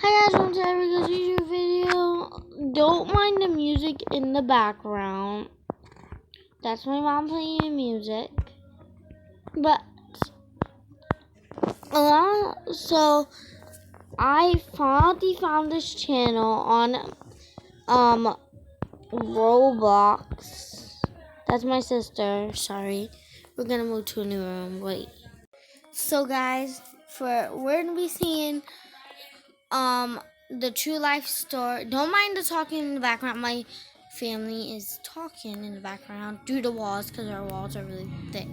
Hi guys, welcome to Erica's YouTube video. Don't mind the music in the background. That's my mom playing music. But so I finally found this channel on Roblox. That's my sister. Sorry, we're gonna move to a new room. Wait. So guys, we're gonna be seeing the true life story. Don't mind the talking in the background. My family is talking in the background through the walls because our walls are really thick.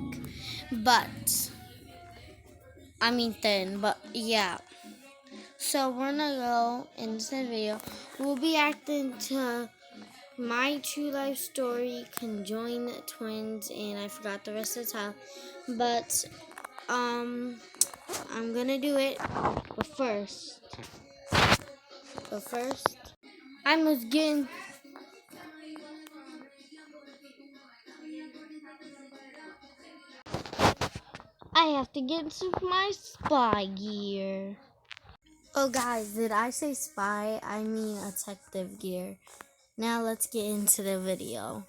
Thin, but yeah. So we're gonna go into the video. We'll be acting to my true life story, conjoined twins, and I forgot the rest of the title. But I'm gonna do it. But first, I must get. I have to get into my spy gear. Oh guys, did I say spy? I mean detective gear. Now let's get into the video.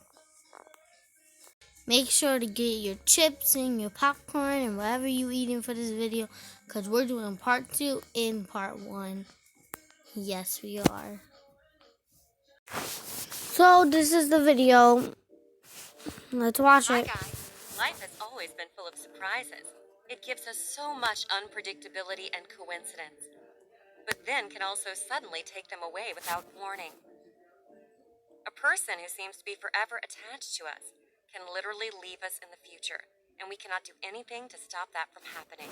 Make sure to get your chips and your popcorn and whatever you eating for this video, because we're doing part 2 in part 1. Yes, we are. So this is the video. Let's watch it. Hi guys. Life has always been full of surprises. It gives us so much unpredictability and coincidence, but then can also suddenly take them away without warning. A person who seems to be forever attached to us can literally leave us in the future, and we cannot do anything to stop that from happening.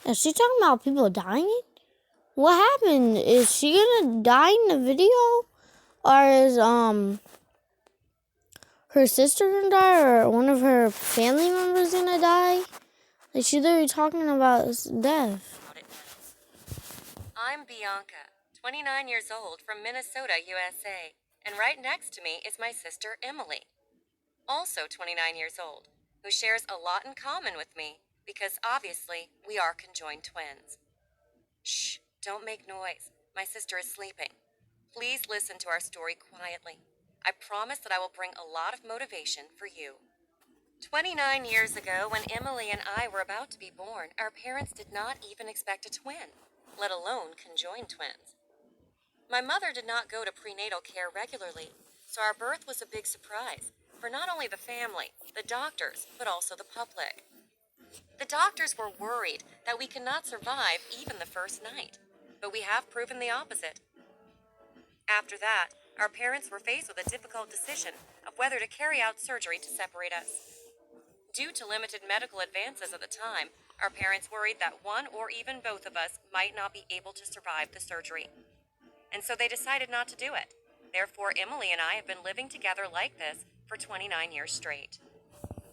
Is she talking about people dying? What happened? Is she gonna die in the video? Or is her sister gonna die, or one of her family members gonna die? Like, she's literally talking about death. I'm Bianca, 29 years old from Minnesota, USA, and right next to me is my sister Emily, also 29 years old, who shares a lot in common with me because obviously we are conjoined twins. Shh, don't make noise. My sister is sleeping. Please listen to our story quietly. I promise that I will bring a lot of motivation for you. 29 years ago, when Emily and I were about to be born, our parents did not even expect a twin, let alone conjoined twins. My mother did not go to prenatal care regularly, so our birth was a big surprise for not only the family, the doctors, but also the public. The doctors were worried that we could not survive even the first night, but we have proven the opposite. After that, our parents were faced with a difficult decision of whether to carry out surgery to separate us. Due to limited medical advances at the time, our parents worried that one or even both of us might not be able to survive the surgery. And so they decided not to do it. Therefore, Emily and I have been living together like this for 29 years straight.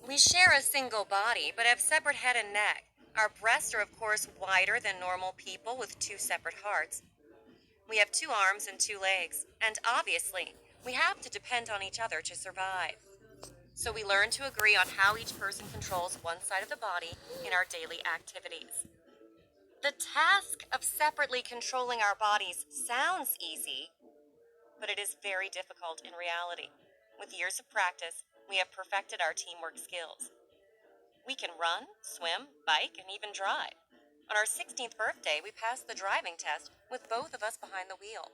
We share a single body, but have separate head and neck. Our breasts are, of course, wider than normal people with 2 separate hearts. We have 2 arms and 2 legs, and obviously, we have to depend on each other to survive. So we learn to agree on how each person controls one side of the body in our daily activities. The task of separately controlling our bodies sounds easy, but it is very difficult in reality. With years of practice, we have perfected our teamwork skills. We can run, swim, bike, and even drive. On our 16th birthday, we passed the driving test with both of us behind the wheel.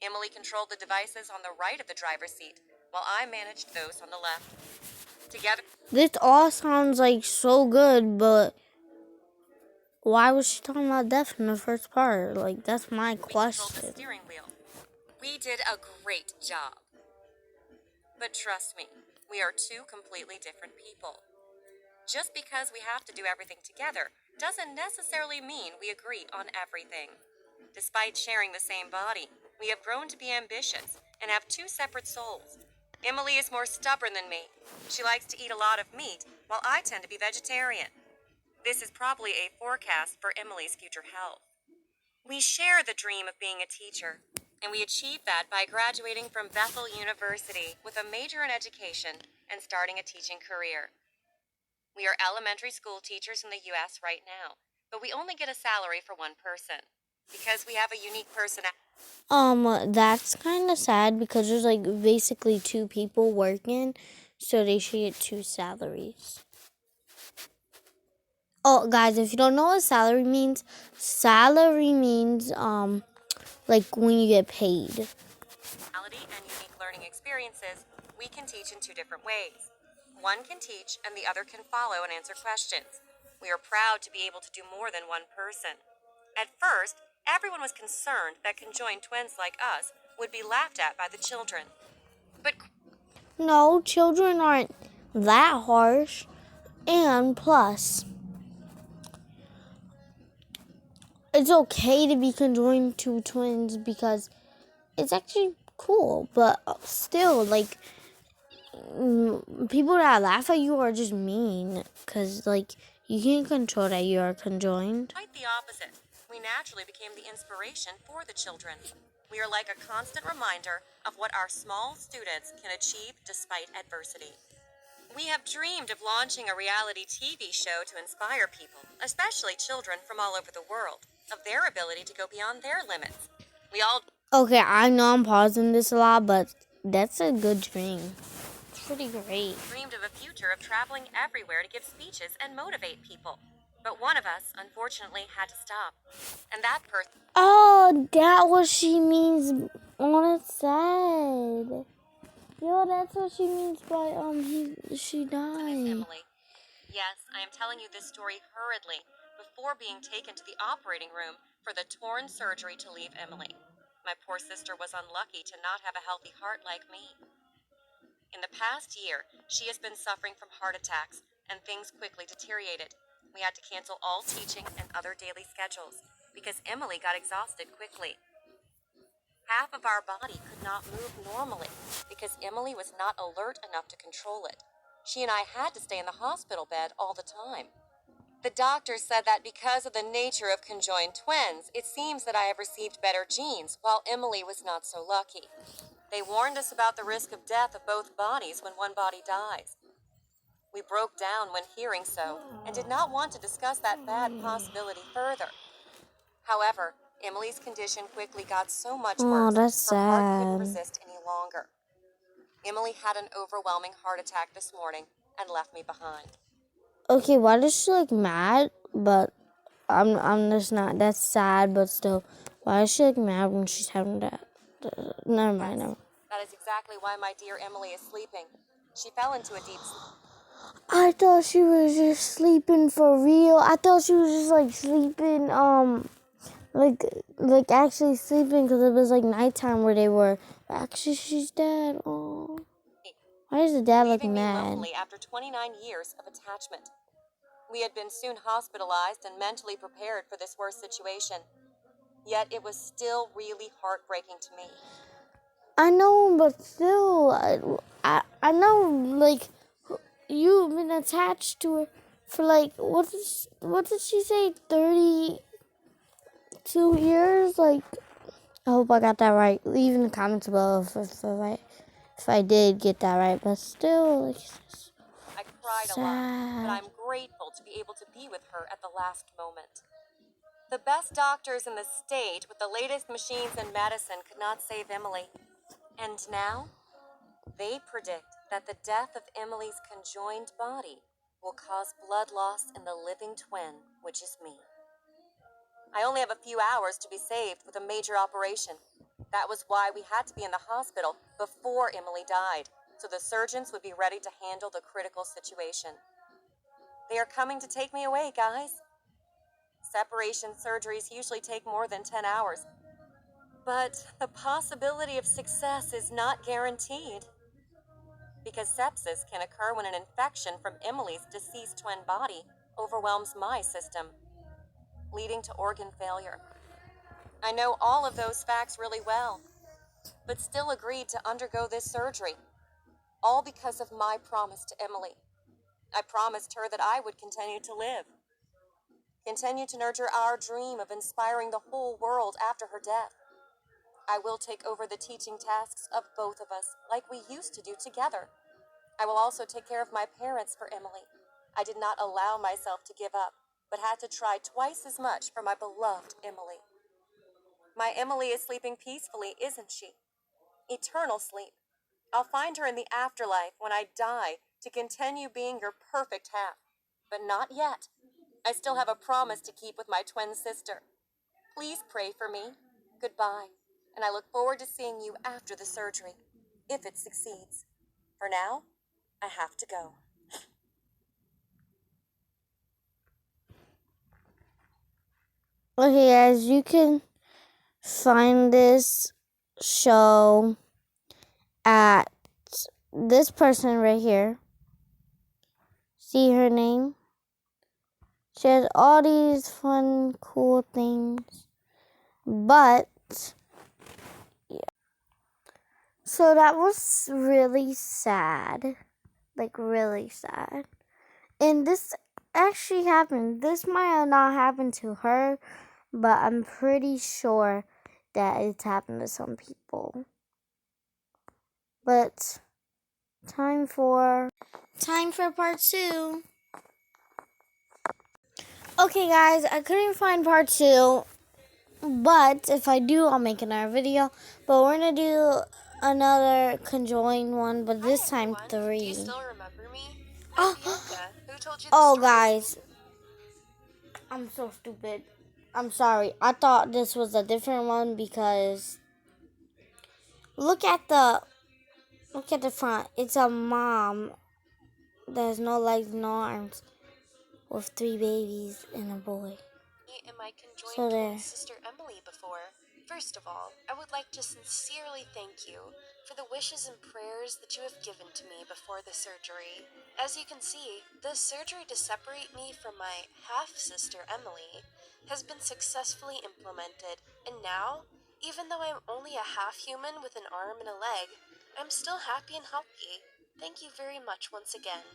Emily controlled the devices on the right of the driver's seat, while I managed those on the left. Together, This all sounds like so good, but why was she talking about death in the first part? Like, that's my we controlled the question. steering wheel. We did a great job. But trust me, we are 2 completely different people. Just because we have to do everything together doesn't necessarily mean we agree on everything. Despite sharing the same body, we have grown to be ambitious and have 2 separate souls. Emily is more stubborn than me. She likes to eat a lot of meat, while I tend to be vegetarian. This is probably a forecast for Emily's future health. We share the dream of being a teacher, and we achieved that by graduating from Bethel University with a major in education and starting a teaching career. We are elementary school teachers in the U.S. right now, but we only get a salary for one person. because we have a unique personality. That's kind of sad because there's like basically two people working, so they should get two salaries. Oh, guys, if you don't know what salary means like when you get paid. And unique learning experiences, we can teach in two different ways. One can teach, and the other can follow and answer questions. We are proud to be able to do more than one person. At first, everyone was concerned that conjoined twins like us would be laughed at by the children. But No, children aren't that harsh. And plus, it's okay to be conjoined to twins because it's actually cool. But still, like, people that laugh at you are just mean because, like, you can't control that you are conjoined. quite the opposite. We naturally became the inspiration for the children. We are like a constant reminder of what our small students can achieve despite adversity. We have dreamed of launching a reality TV show to inspire people, especially children from all over the world, of their ability to go beyond their limits. We all Okay, I know I'm pausing this a lot, but that's a good dream. It's pretty great. dreamed of a future of traveling everywhere to give speeches and motivate people. But one of us, unfortunately, had to stop. And that person Oh, that what she means on it said. Yo, that's what she means by she is died. Emily. Yes, I am telling you this story hurriedly before being taken to the operating room for the torn surgery to leave Emily. My poor sister was unlucky to not have a healthy heart like me. In the past year, she has been suffering from heart attacks, and things quickly deteriorated. We had to cancel all teaching and other daily schedules because Emily got exhausted quickly. Half of our body could not move normally because Emily was not alert enough to control it. She and I had to stay in the hospital bed all the time. The doctor said that because of the nature of conjoined twins, it seems that I have received better genes, while Emily was not so lucky. They warned us about the risk of death of both bodies when one body dies. We broke down when hearing so and did not want to discuss that bad possibility further. However, Emily's condition quickly got so much Oh, worse, that's her heart couldn't sad. resist any longer. Emily had an overwhelming heart attack this morning and left me behind. Okay, why is she like mad? But I'm just not. That's sad, but still, why is she like mad when she's having that? Never mind. Yes, that is exactly why my dear Emily is sleeping. She fell into a deep sleep. I thought she was just sleeping for real. I thought she was just like sleeping, like actually sleeping because it was like nighttime where they were. But actually, she's dead. Oh, why is the dad like Leaving me mad? lonely after 29 years of attachment. We had been soon hospitalized and mentally prepared for this worst situation. Yet it was still really heartbreaking to me. I know, but still, I know, like, you've been attached to her for like, what did she say, 32 years? Like, I hope I got that right. Leave in the comments below if I did get that right, but still, like, it's I cried a lot, but I'm grateful to be able to be with her at the last moment. The best doctors in the state with the latest machines and medicine could not save Emily. And now, they predict that the death of Emily's conjoined body will cause blood loss in the living twin, which is me. I only have a few hours to be saved with a major operation. That was why we had to be in the hospital before Emily died, so the surgeons would be ready to handle the critical situation. They are coming to take me away, guys. Separation surgeries usually take more than 10 hours, but the possibility of success is not guaranteed. Because sepsis can occur when an infection from Emily's deceased twin body overwhelms my system, leading to organ failure. I know all of those facts really well, but still agreed to undergo this surgery, all because of my promise to Emily. I promised her that I would continue to live, continue to nurture our dream of inspiring the whole world after her death. I will take over the teaching tasks of both of us, like we used to do together. I will also take care of my parents for Emily. I did not allow myself to give up, but had to try twice as much for my beloved Emily. My Emily is sleeping peacefully, isn't she? Eternal sleep. I'll find her in the afterlife when I die to continue being your perfect half. But not yet. I still have a promise to keep with my twin sister. Please pray for me. Goodbye, and I look forward to seeing you after the surgery, if it succeeds. For now, I have to go. Okay, guys, you can find this show at this person right here. See her name? She has all these fun, cool things. But, yeah. So that was really sad. Like, really sad. And this actually happened. This might have not happened to her, but I'm pretty sure that it's happened to some people. But time for part 2. Okay, guys, I couldn't find part 2, but if I do, I'll make another video. But we're gonna do another conjoined one, but this time 3. Do you still remember me? I'm Bianca. Who told you the Oh, story? guys, I'm so stupid. I'm sorry. I thought this was a different one because look at the front. It's a mom that has no legs, no arms, with 3 babies and a boy. And my conjoined So there. twin sister Emily before. First of all, I would like to sincerely thank you for the wishes and prayers that you have given to me before the surgery. As you can see, the surgery to separate me from my half-sister Emily has been successfully implemented, and now, even though I'm only a half-human with an arm and a leg, I'm still happy and healthy. Thank you very much once again.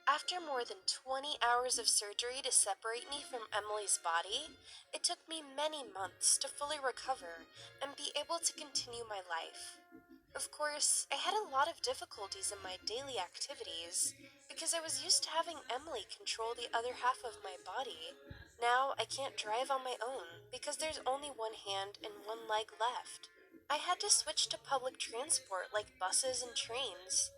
After more than 20 hours of surgery to separate me from Emily's body, it took me many months to fully recover and be able to continue my life. Of course, I had a lot of difficulties in my daily activities because I was used to having Emily control the other half of my body. Now I can't drive on my own because there's only one hand and one leg left. I had to switch to public transport like buses and trains.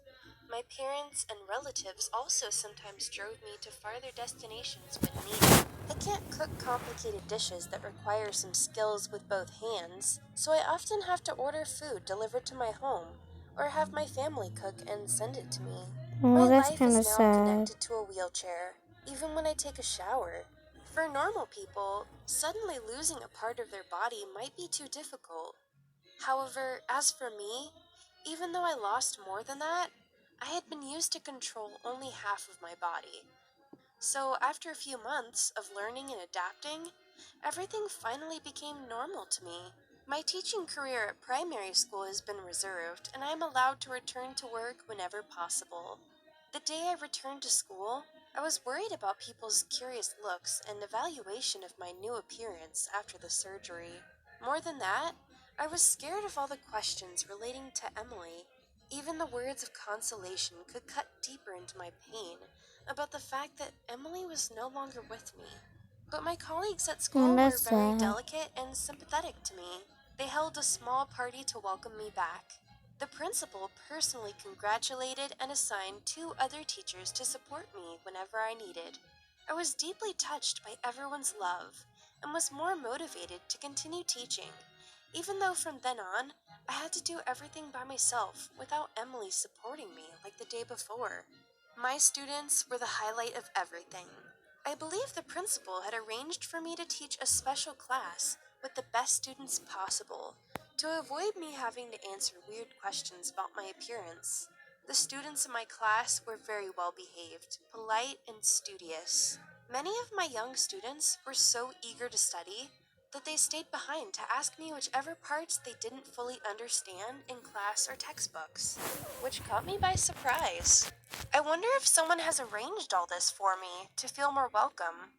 My parents and relatives also sometimes drove me to farther destinations when needed. I can't cook complicated dishes that require some skills with both hands, so I often have to order food delivered to my home or have my family cook and send it to me. Oh, My that's life kind is of now sad. connected to a wheelchair, even when I take a shower. For normal people, suddenly losing a part of their body might be too difficult. However, as for me, even though I lost more than that, I had been used to control only half of my body. So after a few months of learning and adapting, everything finally became normal to me. My teaching career at primary school has been reserved, and I am allowed to return to work whenever possible. The day I returned to school, I was worried about people's curious looks and evaluation of my new appearance after the surgery. More than that, I was scared of all the questions relating to Emily. Even the words of consolation could cut deeper into my pain about the fact that Emily was no longer with me. But my colleagues at school were that's very sad. delicate and sympathetic to me. They held a small party to welcome me back. The principal personally congratulated and assigned 2 other teachers to support me whenever I needed. I was deeply touched by everyone's love and was more motivated to continue teaching, even though from then on, I had to do everything by myself without Emily supporting me like the day before. My students were the highlight of everything. I believe the principal had arranged for me to teach a special class with the best students possible to avoid me having to answer weird questions about my appearance. The students in my class were very well behaved, polite, and studious. Many of my young students were so eager to study that they stayed behind to ask me whichever parts they didn't fully understand in class or textbooks, which caught me by surprise. I wonder if someone has arranged all this for me to feel more welcome.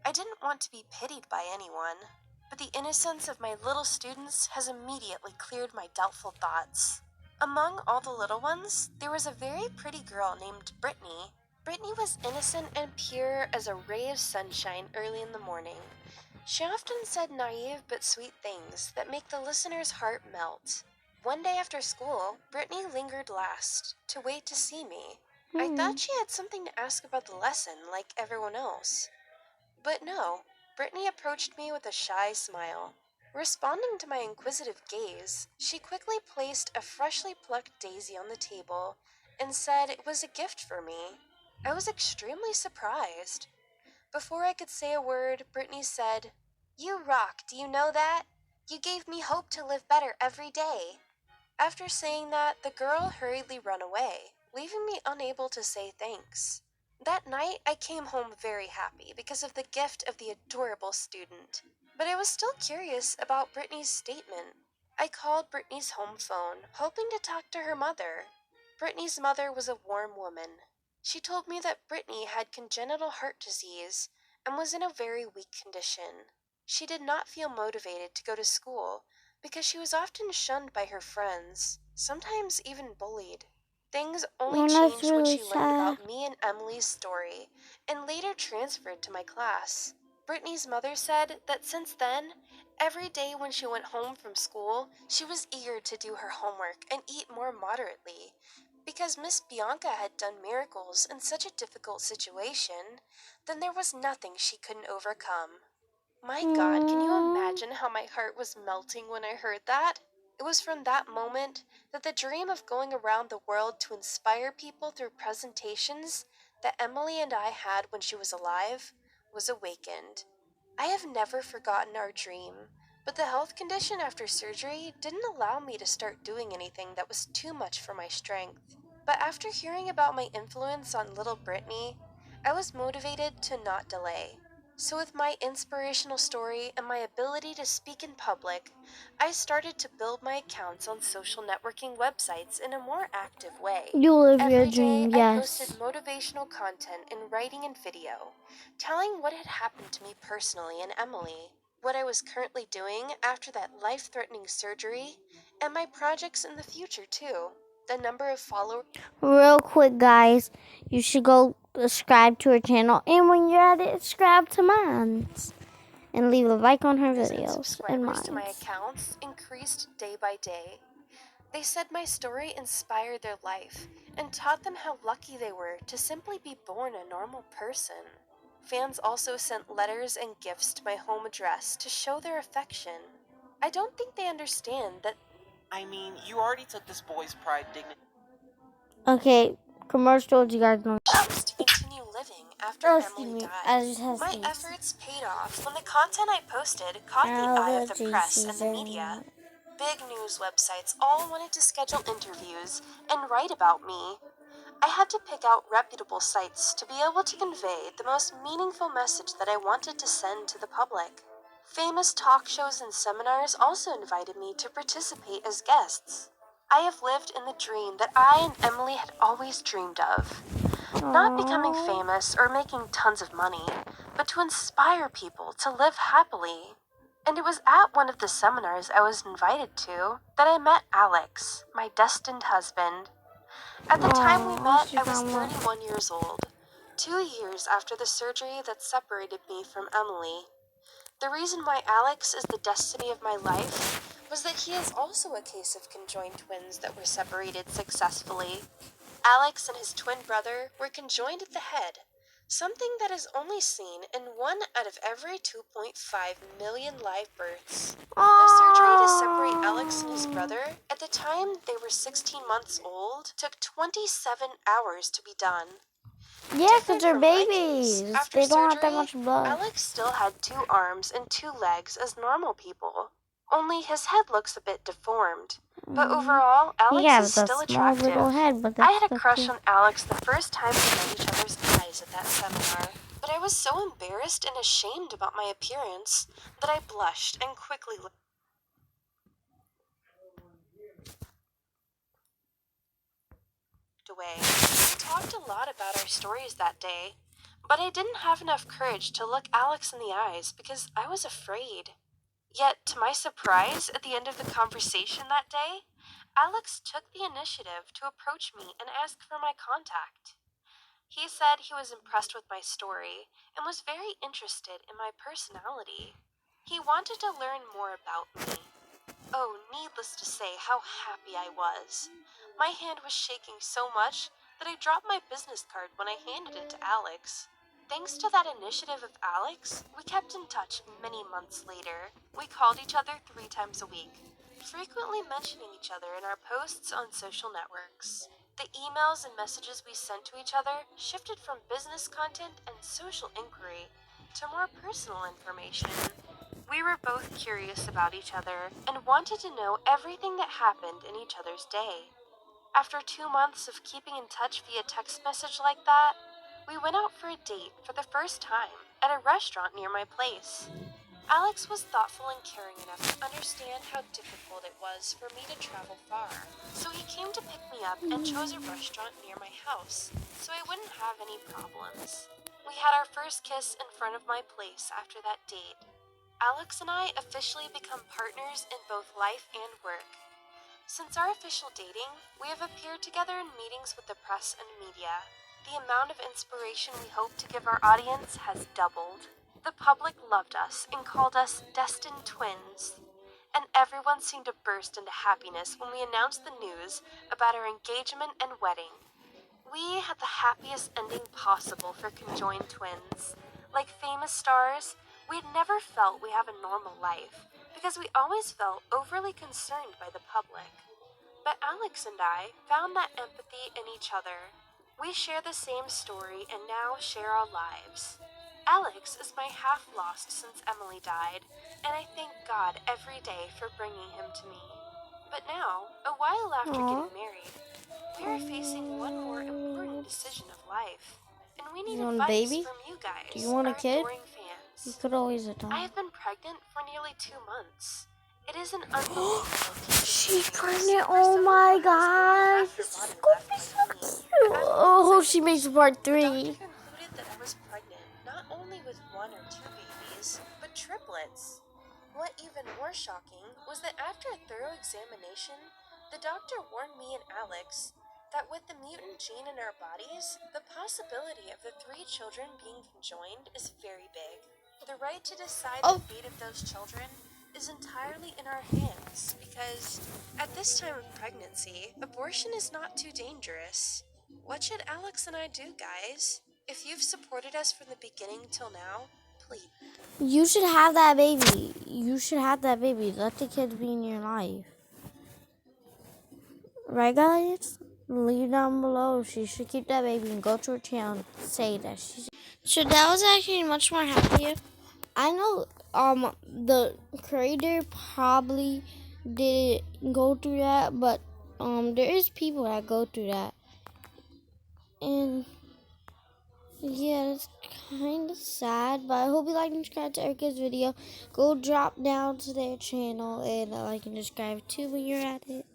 I didn't want to be pitied by anyone, but the innocence of my little students has immediately cleared my doubtful thoughts. Among all the little ones, there was a very pretty girl named Brittany. Brittany was innocent and pure as a ray of sunshine early in the morning. She often said naive but sweet things that make the listener's heart melt. One day after school, Brittany lingered last to wait to see me. I thought she had something to ask about the lesson like everyone else. But no, Brittany approached me with a shy smile. Responding to my inquisitive gaze, she quickly placed a freshly plucked daisy on the table and said it was a gift for me. I was extremely surprised. Before I could say a word, Brittany said, "You rock, do you know that? You gave me hope to live better every day." After saying that, the girl hurriedly ran away, leaving me unable to say thanks. That night, I came home very happy because of the gift of the adorable student. But I was still curious about Brittany's statement. I called Brittany's home phone, hoping to talk to her mother. Brittany's mother was a warm woman. She told me that Brittany had congenital heart disease and was in a very weak condition. She did not feel motivated to go to school because she was often shunned by her friends, sometimes even bullied. Things only Well, that's changed when really she learned sad. about me and Emily's story and later transferred to my class. Brittany's mother said that since then, every day when she went home from school, she was eager to do her homework and eat more moderately. Because Miss Bianca had done miracles in such a difficult situation, then there was nothing she couldn't overcome. My God, can you imagine how my heart was melting when I heard that? It was from that moment that the dream of going around the world to inspire people through presentations that Emily and I had when she was alive was awakened. I have never forgotten our dream, but the health condition after surgery didn't allow me to start doing anything that was too much for my strength. But after hearing about my influence on little Brittany, I was motivated to not delay. So, with my inspirational story and my ability to speak in public, I started to build my accounts on social networking websites in a more active way. You live your Every day, dream, I posted yes. motivational content in writing and video, telling what had happened to me personally and Emily, what I was currently doing after that life threatening surgery, and my projects in the future, too. The number of followers. Real quick, guys, you should go subscribe to her channel, and when you're at it, subscribe to mine. And leave a like on her And videos and subscribers to my mine. accounts increased day by day. They said my story inspired their life and taught them how lucky they were to simply be born a normal person. Fans also sent letters and gifts to my home address to show their affection. I don't think they understand that. I mean, you already took this boy's pride, dignity. Okay, commercial, you guys know. Choose to continue living after Emily I died. just have My sneezed. efforts paid off when the content I posted caught the eye of the press and the media. Big news websites all wanted to schedule interviews and write about me. I had to pick out reputable sites to be able to convey the most meaningful message that I wanted to send to the public. Famous talk shows and seminars also invited me to participate as guests. I have lived in the dream that I and Emily had always dreamed of. Not becoming famous or making tons of money, but to inspire people to live happily. And it was at one of the seminars I was invited to that I met Alex, my destined husband. At the time we met, I was 31 years old, 2 years after the surgery that separated me from Emily. The reason why Alex is the destiny of my life was that he is also a case of conjoined twins that were separated successfully. Alex and his twin brother were conjoined at the head, something that is only seen in 1 out of every 2.5 million live births. The surgery to separate Alex and his brother, at the time they were 16 months old, took 27 hours to be done. Yeah, because they're babies. After They don't have that surgery, much blood. Alex still had 2 arms and 2 legs as normal people. Only his head looks a bit deformed. But overall, Alex is still attractive. Little head, but I had a crush on Alex the first time we met each other's eyes at that seminar. But I was so embarrassed and ashamed about my appearance that I blushed and quickly looked away. We talked a lot about our stories that day, but I didn't have enough courage to look Alex in the eyes because I was afraid. Yet, to my surprise, at the end of the conversation that day, Alex took the initiative to approach me and ask for my contact. He said he was impressed with my story and was very interested in my personality. He wanted to learn more about me. Oh, needless to say how happy I was. My hand was shaking so much that I dropped my business card when I handed it to Alex. Thanks to that initiative of Alex, we kept in touch many months later. We called each other 3 times a week, frequently mentioning each other in our posts on social networks. The emails and messages we sent to each other shifted from business content and social inquiry to more personal information. We were both curious about each other and wanted to know everything that happened in each other's day. After 2 months of keeping in touch via text message like that, we went out for a date for the first time at a restaurant near my place. Alex was thoughtful and caring enough to understand how difficult it was for me to travel far, so he came to pick me up and chose a restaurant near my house so I wouldn't have any problems. We had our first kiss in front of my place after that date. Alex and I officially become partners in both life and work. Since our official dating, we have appeared together in meetings with the press and media. The amount of inspiration we hope to give our audience has doubled. The public loved us and called us destined twins. And everyone seemed to burst into happiness when we announced the news about our engagement and wedding. We had the happiest ending possible for conjoined twins. Like famous stars, we'd never felt we have a normal life because we always felt overly concerned by the public. But Alex and I found that empathy in each other. We share the same story and now share our lives. Alex is my half lost since Emily died, and I thank God every day for bringing him to me. But now, a while after Aw. getting married, we are facing one more important decision of life, and we need You want a advice baby? from you guys, Do you want a our kid? adoring You fans. could always I adopt. have been pregnant for nearly 2 months. It is an unbelievable She's teaching pregnant. for Oh someone my who has only gosh. half your This is body gonna left be like so me. cute. I'm Oh, she excited makes to part The doctor 3. concluded that I was pregnant not only with 1 or 2 babies, but triplets. What even more shocking was that after a thorough examination, the doctor warned me and Alex that with the mutant gene in our bodies, the possibility of the 3 children being conjoined is very big. The right to decide Oh, the fate of those children is entirely in our hands because at this time of pregnancy, abortion is not too dangerous. What should Alex and I do, guys? If you've supported us from the beginning till now, please. you should have that baby. You should have that baby. Let the kids be in your life. Right, guys? Leave down below. She should keep that baby and go to her channel and say that she. So that was actually much more happier. I know the creator probably didn't go through that, but there is people that go through that. And yeah, it's kind of sad, but I hope you like and subscribe to Erica's video. Go drop down to their channel and like and subscribe too when you're at it.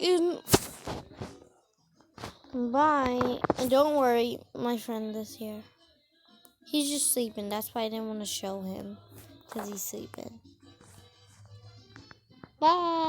And bye. And don't worry, my friend is here. He's just sleeping. That's why I didn't want to show him, because he's sleeping. Bye.